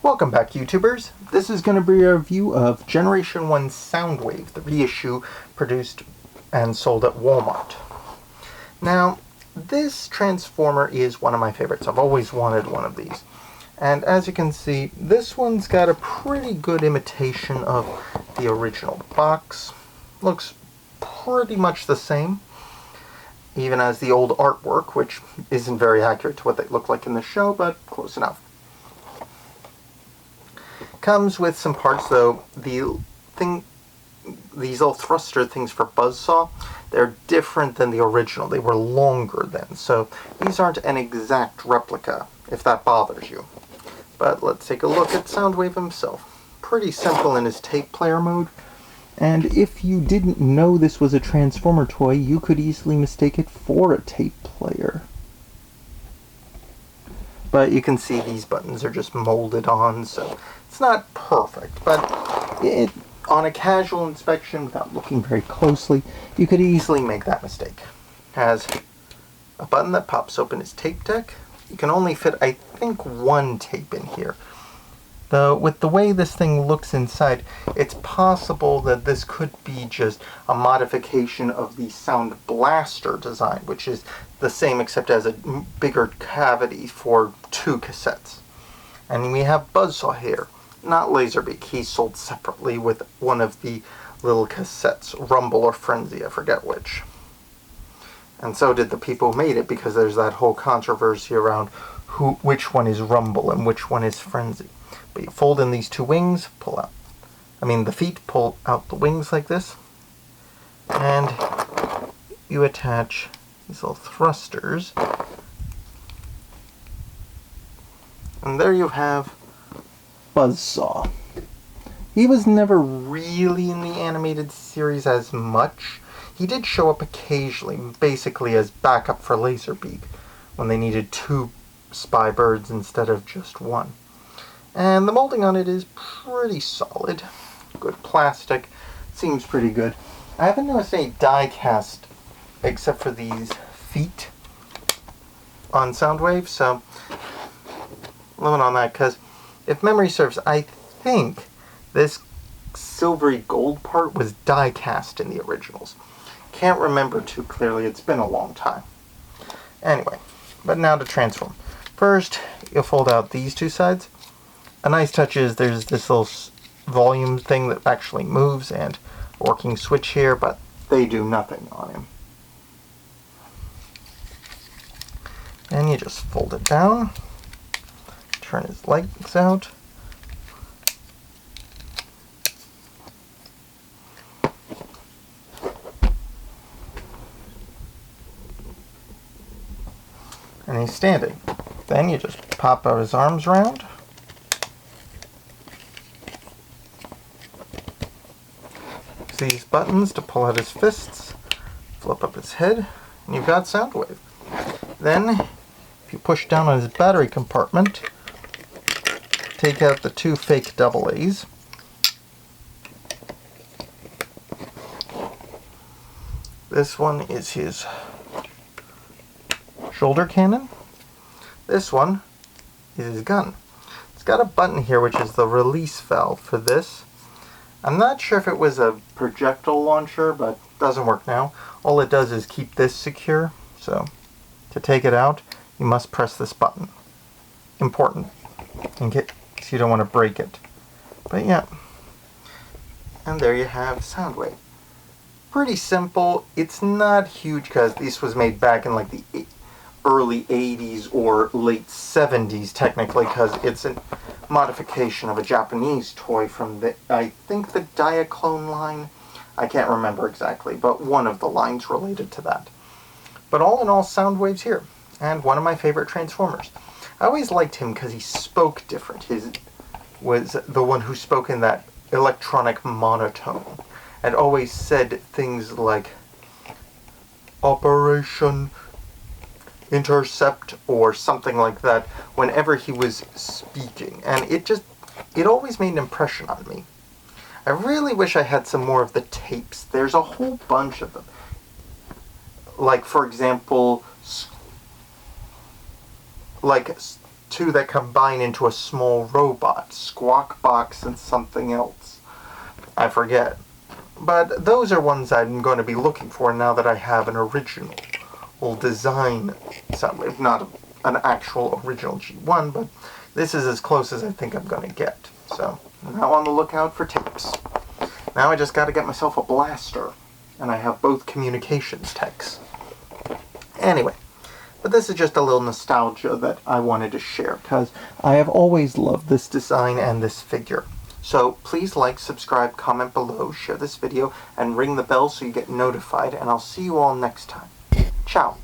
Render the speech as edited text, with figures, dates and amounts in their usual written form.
Welcome back, YouTubers. This is going to be a review of Generation 1 Soundwave, the reissue produced and sold at Walmart. Now, this transformer is one of my favorites. I've always wanted one of these. And as you can see, this one's got a pretty good imitation of the original box. Looks pretty much the same, even as the old artwork, which isn't very accurate to what they look like in the show, but close enough. Comes with some parts, though. These little thruster things for Buzzsaw, they're different than the original. They were longer then, so these aren't an exact replica, if that bothers you. But let's take a look at Soundwave himself. Pretty simple in his tape player mode. And if you didn't know this was a Transformer toy, you could easily mistake it for a tape player. But you can see these buttons are just molded on, so it's not perfect. But on a casual inspection, without looking very closely, you could easily make that mistake. It has a button that pops open his tape deck. You can only fit, I think, one tape in here. Though, with the way this thing looks inside, it's possible that this could be just a modification of the Sound Blaster design, which is the same except as a bigger cavity for 2 cassettes. And we have Buzzsaw here, not Laserbeak. He's sold separately with one of the little cassettes, Rumble or Frenzy, I forget which. And so did the people who made it, because there's that whole controversy around which one is Rumble and which one is Frenzy. But you fold in these 2 wings, the feet pull out the wings like this, and you attach these little thrusters, and there you have Buzzsaw. He was never really in the animated series as much. He did show up occasionally, basically as backup for Laserbeak, when they needed 2 spy birds instead of just 1. And the molding on it is pretty solid. Good plastic. Seems pretty good. I haven't noticed any die cast except for these feet on Soundwave, so limit on that, because if memory serves, I think this silvery gold part was die cast in the originals. Can't remember too clearly. It's been a long time. Anyway, but now to transform. First, you'll fold out these 2 sides. A nice touch is there's this little volume thing that actually moves and a working switch here, but they do nothing on him. And you just fold it down, turn his legs out, and he's standing. Then you just pop out his arms around, these buttons to pull out his fists, flip up his head, and you've got Soundwave. Then, if you push down on his battery compartment, take out the 2 fake AA's. This one is his shoulder cannon. This one is his gun. It's got a button here which is the release valve for this. I'm not sure if it was a projectile launcher, but it doesn't work now. All it does is keep this secure, so to take it out, you must press this button. Important, in case you don't want to break it. But yeah, and there you have Soundwave. Pretty simple. It's not huge because this was made back in like the early 80s or late 70s technically, because it's a modification of a Japanese toy from I think the Diaclone line. I can't remember exactly, but one of the lines related to that. But all in all, Soundwave's here, and one of my favorite Transformers. I always liked him because he spoke different. His was the one who spoke in that electronic monotone, and always said things like Operation Intercept or something like that whenever he was speaking, and it always made an impression on me. I really wish I had some more of the tapes. There's a whole bunch of them. Like, for example, like two that combine into a small robot, Squawk Box and something else. I forget. But those are ones I'm going to be looking for now that I have an original design Soundwave. Not an actual original G1, but this is as close as I think I'm going to get. So, I'm now on the lookout for tapes. Now I just got to get myself a blaster, and I have both communications techs. Anyway, but this is just a little nostalgia that I wanted to share, because I have always loved this design and this figure. So please like, subscribe, comment below, share this video, and ring the bell so you get notified, and I'll see you all next time. Ciao.